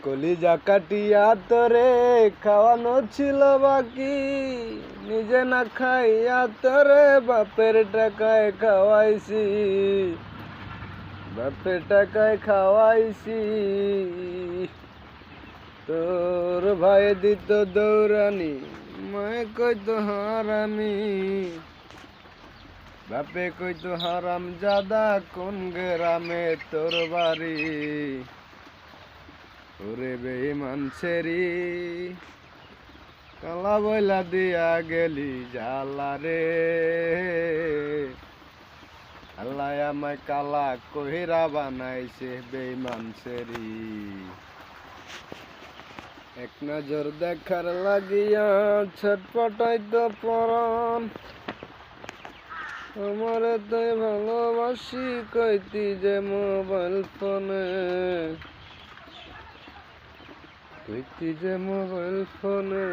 কলিজা কাটিয়া তোরে খাওয়ানো ছিল বাকি, নিজে না খাইয়া তোরে বাপের টাকায় খাওয়াইছি, বাপের টাকায় খাওয়াইছি। তোর ভাই দিত দৌড়ানি, মায়ে কইতো হারামি, বাপে কইতো হারাম জাদা, কোন গ্রামে তোর বাড়ি? ওরে বেঈমান ছেড়ি, কালা বইলা দিয়া গেলি জালা রে, আল্লাহ আমায় কালা কহিরা বানাইছে বেঈমান ছেড়ি। এক নজর দেখার লাগিয়া ছটপটাইতো পরাণ, আমারে তুই ভালোবাসি কইতি যে মোবাইল ফোনে, কইতি যে মোবাইল ফোনে।